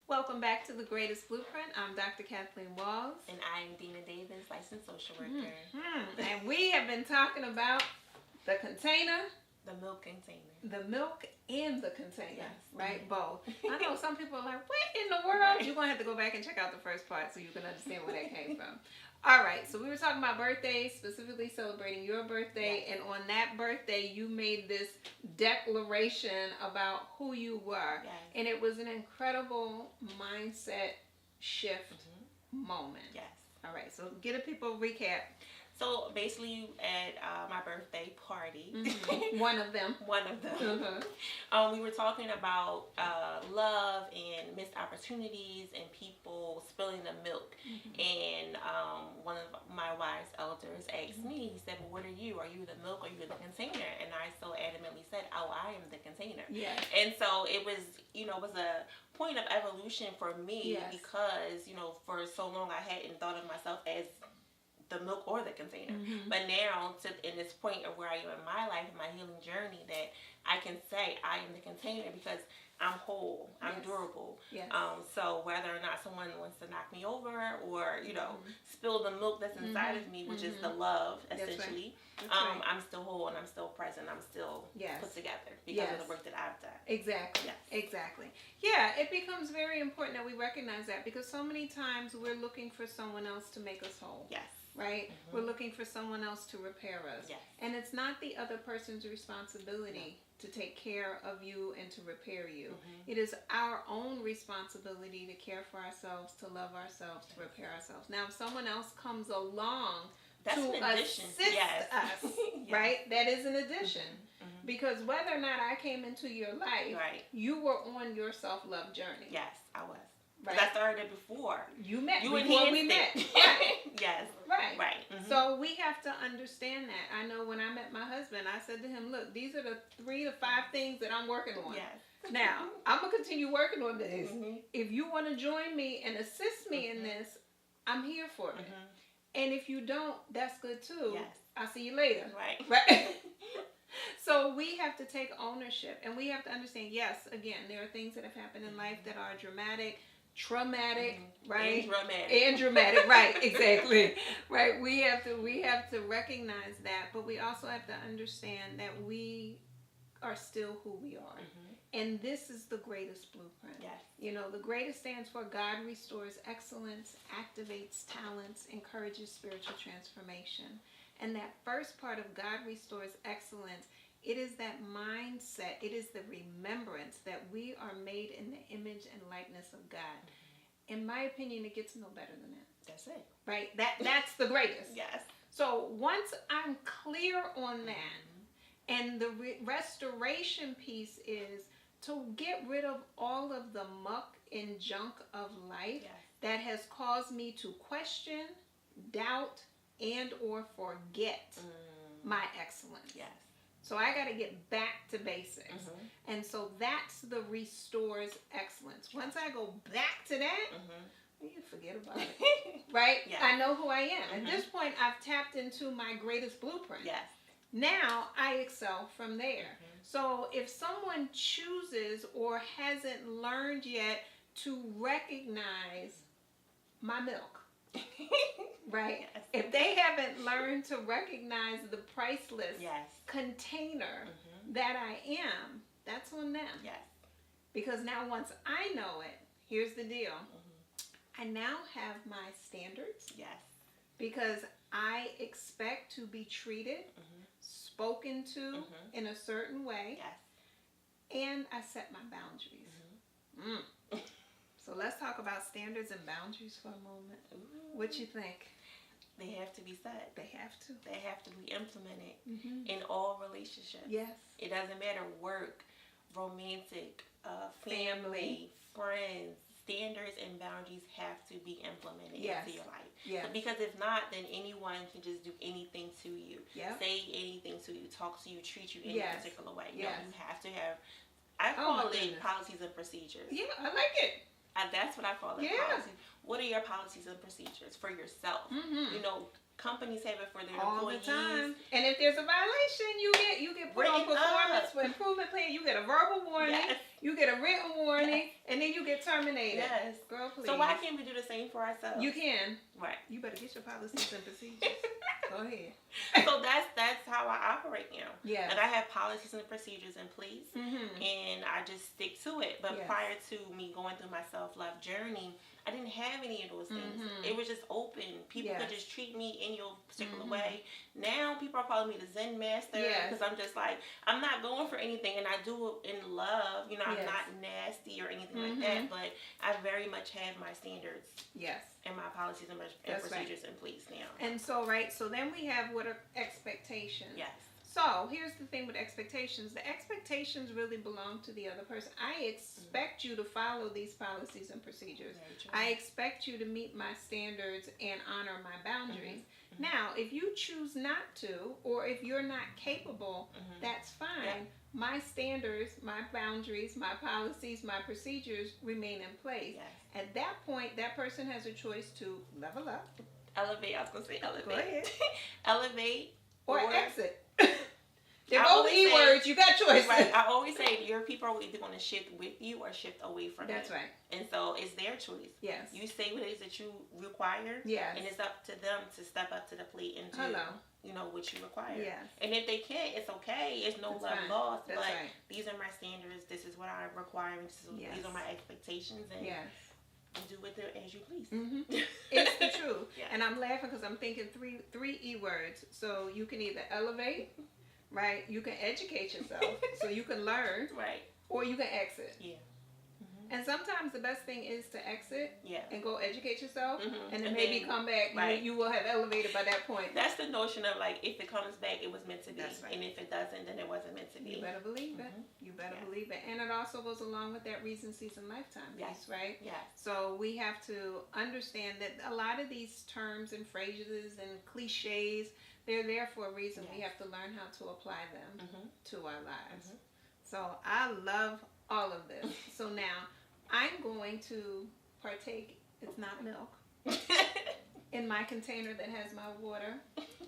Welcome back to The Greatest Blueprint. I'm Dr. Kathleen Walls. And I am Dina Davis, licensed social worker. And we have been talking about the container. The milk container. The milk and the container, yes. Right? Both. I know some people are like, what in the world? Right. You're going to have to go back and check out the first part so you can understand where that came from. All right, so we were talking about birthdays, specifically celebrating your birthday, yes. and on that birthday, you made this declaration about who you were, yes. and it was an incredible mindset shift moment. Yes. All right, so give the people a recap. So basically, at my birthday party, one of them, we were talking about love and missed opportunities and people spilling the milk. And one of my wise elders asked me, he said, well, what are you? Are you the milk or are you the container? And I so adamantly said, oh, I am the container. Yes. And so it was, it was a point of evolution for me because, for so long I hadn't thought of myself as the milk or the container. But now, in this point of where I am in my life, in my healing journey, that I can say I am the container because I'm whole, I'm durable. Yes. So whether or not someone wants to knock me over or, spill the milk that's inside of me, which is the love, essentially, That's right. I'm still whole and I'm still present. I'm still put together because of the work that I've done. Exactly. Yes. Exactly. Yeah, it becomes very important that we recognize that because so many times we're looking for someone else to make us whole. Yes. Right? We're looking for someone else to repair us. Yes. And it's not the other person's responsibility to take care of you and to repair you. It is our own responsibility to care for ourselves, to love ourselves, to repair ourselves. Now, if someone else comes along to assist us, right? That is an addition. Because whether or not I came into your life, you were on your self-love journey. Yes, I was. Right. I started it before. You met you before we met. Yes. Right. So we have to understand that. I know when I met my husband, I said to him, look, these are the 3 to 5 things that I'm working on. Yes. Now, I'm going to continue working on this. If you want to join me and assist me in this, I'm here for it. And if you don't, that's good too. Yes. I'll see you later. Right. So we have to take ownership and we have to understand, yes, again, there are things that have happened in life that are dramatic, traumatic, right? And dramatic, right, exactly. Right. We have to recognize that, but we also have to understand that we are still who we are. And this is the greatest blueprint. Yes. The greatest stands for God restores excellence, activates talents, encourages spiritual transformation. And that first part of God restores excellence, it is that mindset, it is the remembrance that we are made in the image and likeness of God. In my opinion, it gets no better than that. That's it. Right? That's the greatest. Yes. So once I'm clear on that, and the restoration piece is to get rid of all of the muck and junk of life that has caused me to question, doubt, and or forget my excellence. Yes. So I got to get back to basics. And so that's the restores excellence. Once I go back to that, you forget about it. Right? Yes. I know who I am. At this point, I've tapped into my greatest blueprint. Yes. Now I excel from there. So if someone chooses or hasn't learned yet to recognize my milk, right? Yes. If they haven't learned to recognize the priceless container that I am, that's on them. Yes. Because now once I know it, here's the deal. I now have my standards. Yes. Because I expect to be treated, spoken to in a certain way. Yes. And I set my boundaries. So let's talk about standards and boundaries for a moment. What you think? They have to be set. They have to. They have to be implemented in all relationships. Yes. It doesn't matter work, romantic, family, friends. Standards and boundaries have to be implemented into your life. Yeah. Because if not, then anyone can just do anything to you, say anything to you, talk to you, treat you in a particular way. You have to have, I call it policies and procedures. Yeah, I like it. That's what I call it. Policies. What are your policies and procedures for yourself? companies have it for their all employees. the time. And if there's a violation, you get put on performance for improvement plan. You get a verbal warning. Yes. You get a written warning, and then you get terminated. Yes. Girl, please. So why can't we do the same for ourselves? You can. Right. You better get your policies and procedures. Go ahead. So that's how I operate now. Yeah. And I have policies and procedures in place, and I just stick to it. But prior to me going through my self-love journey, I didn't have any of those things. It was just open. People could just treat me in your particular way. Now people are calling me the Zen master because I'm just like, I'm not going for anything, and I do it in love. You know, I'm not nasty or anything like that, but I very much have my standards. Yes. And my policies and procedures in place now. And so, so then we have what are expectations. Yes. So here's the thing with expectations. The expectations really belong to the other person. I expect you to follow these policies and procedures. I expect you to meet my standards and honor my boundaries. Now, if you choose not to, or if you're not capable, that's fine. My standards, my boundaries, my policies, my procedures remain in place. At that point, that person has a choice to level up. Elevate. I was going to say elevate. Go ahead. Elevate. Or exit. They're both E words. You got choices. Right. I always say your people are either going to shift with you or shift away from you. That's right. And so it's their choice. Yes. You say what it is that you require. Yes. And it's up to them to step up to the plate and do, you know, what you require. Yes. And if they can't, it's okay. It's no love lost. That's but right. These are my standards. This is what I require. These are my expectations. And you do with it as you please. It's the truth. And I'm laughing because I'm thinking three E words. So you can either elevate, right? You can educate yourself, so you can learn, right? Or you can exit. Yeah. And sometimes the best thing is to exit and go educate yourself, and then maybe come back. Right. You will have elevated by that point. That's the notion of like, if it comes back, it was meant to be. That's right. And if it doesn't, then it wasn't meant to be. You better believe it. You better believe it. And it also goes along with that reason, season, lifetime piece, right? Yes. So we have to understand that a lot of these terms and phrases and cliches, they're there for a reason. We have to learn how to apply them to our lives. So I love all of this. So now I'm going to partake, it's not milk, in my container that has my water.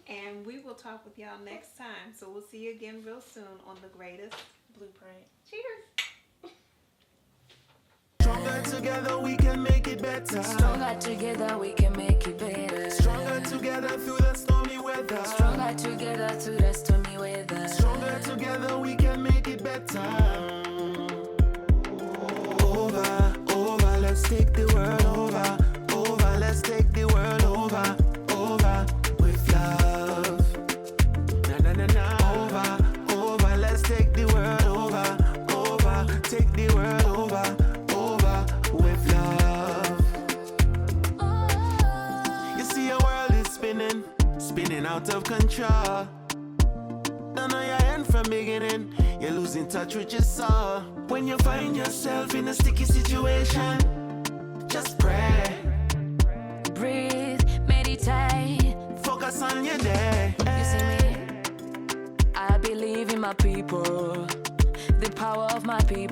And we will talk with y'all next time. So we'll see you again real soon on The Greatest Blueprint. Cheers. Stronger together we can make it better. Stronger together we can make it better. Stronger together through the stormy weather. Stronger together through the stormy weather. Stronger together we can make it better. Over, let's take the world over, let's take the world over, with love. Over, let's take the world over, take the world over, with love. You see your world is spinning out of control. Don't know your end from beginning, you're losing touch with your soul. When you find yourself in a sticky situation, just pray, breathe, meditate, focus on your day. You see me? I believe in my people, the power of my people.